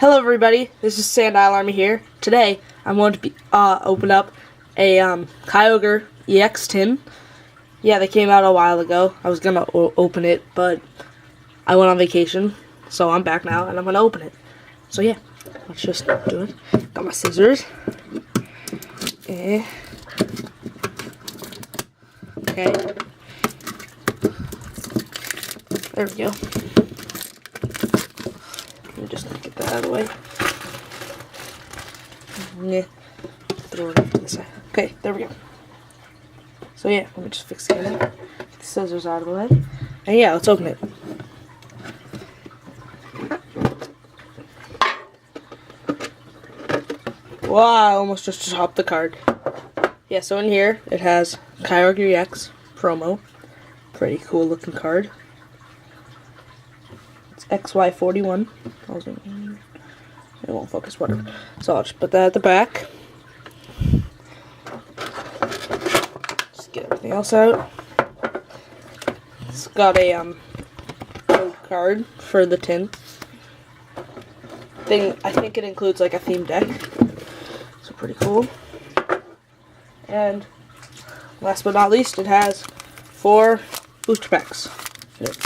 Hello everybody, this is Sandile Army here. Today I'm going to open up a Kyogre Ex Tin. Yeah, they came out a while ago. I was going to open it, but I went on vacation, so I'm back now and I'm going to open it. So yeah, let's just do it. Got my scissors. Okay. There we go. Let me just get that out of the way. Yeah. Throw it to the side. Okay, there we go. So yeah, let me just fix it. Get the scissors out of the way. And yeah, let's open it. Wow, I almost just dropped the card. Yeah, so in here it has Kyogre X promo. Pretty cool looking card. It's XY41. It won't focus, whatever. So I'll just put that at the back. Just get everything else out. It's got a code card for the tin. I think it includes like a theme deck. So pretty cool. And last but not least, it has 4 booster packs.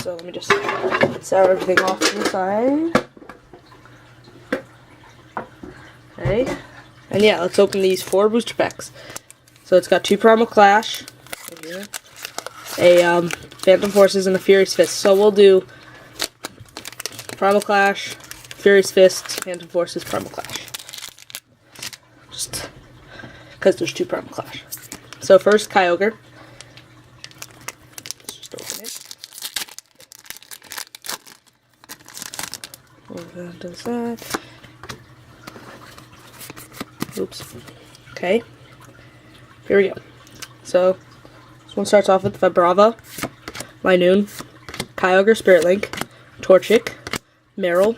So let me just set everything off to the side. Okay. And yeah, let's open these 4 booster packs. So it's got 2 Primal Clash, a Phantom Forces, and a Furious Fist. So we'll do Primal Clash, Furious Fist, Phantom Forces, Primal Clash. Just because there's 2 Primal Clash. So first, Kyogre. Let's just open it. That does that. Oops. Okay. Here we go. So this one starts off with Vibrava, Linoon, Kyogre Spirit Link, Torchic, Meryl,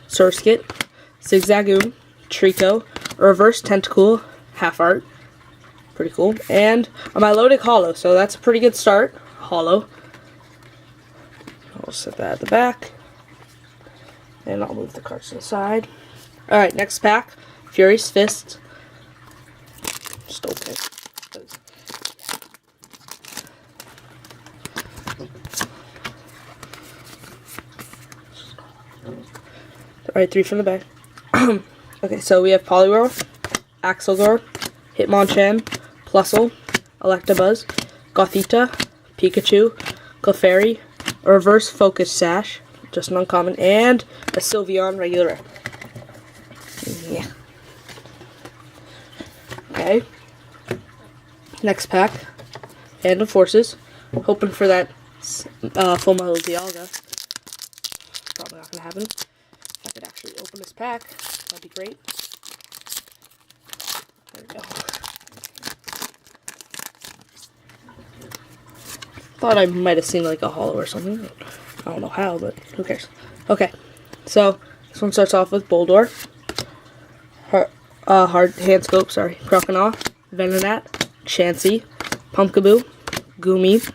Surskit, Zigzagoon, Trico, a Reverse Tentacool, Half Art. Pretty cool. And a Milotic Holo, so that's a pretty good start. Holo. I'll set that at the back. And I'll move the cards to the side. Alright, next pack. Furious Fist. Just open it. Alright, 3 from the back. Okay, so we have Poliwhirl, Axelgor, Hitmonchan, Plusle, Electabuzz, Gothita, Pikachu, Clefairy, a Reverse Focus Sash, just an uncommon, and a Sylveon regular rare. Yeah. Okay. Next pack, Phantom Forces. Hoping for that full metal Dialga. Probably not gonna happen. If I could actually open this pack, that'd be great. There we go. Thought I might have seen like a holo or something. But I don't know how, but who cares? Okay, so this one starts off with Boldore, Hard Handscope, Croconaw, Venonat, Chansey, Pumpkaboo, Goomy,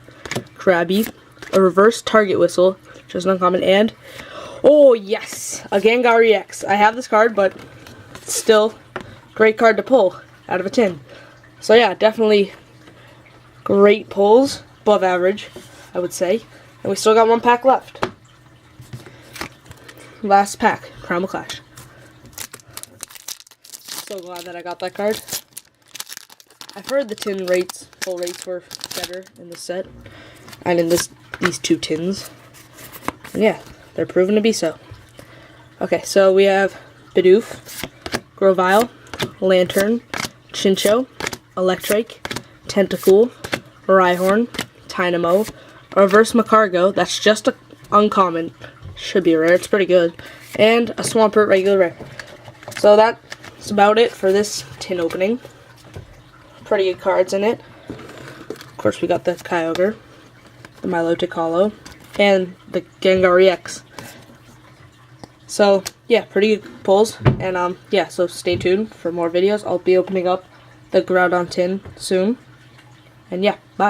Krabby, a Reverse Target Whistle, just an uncommon, and oh yes, a Gengar EX. I have this card, but still great card to pull out of a tin. So yeah, definitely great pulls, above average, I would say. And we still got 1 pack left. Last pack, Primal Clash. So glad that I got that card. I've heard the tin rates, full rates were better in this set. And in these 2 tins. And yeah, they're proven to be so. Okay, so we have Bidoof, Grovyle, Lantern, Chinchou, Electrike, Tentacool, Rhyhorn, Tynamo, a Reverse Macargo, that's just an uncommon, should be a rare, it's pretty good, and a Swampert regular rare. So that's about it for this tin opening. Pretty good cards in it. Of course we got the Kyogre, the Milotic Holo, and the Gengar EX. So yeah, pretty good pulls, and yeah, so stay tuned for more videos. I'll be opening up the Groudon tin soon, and yeah, bye.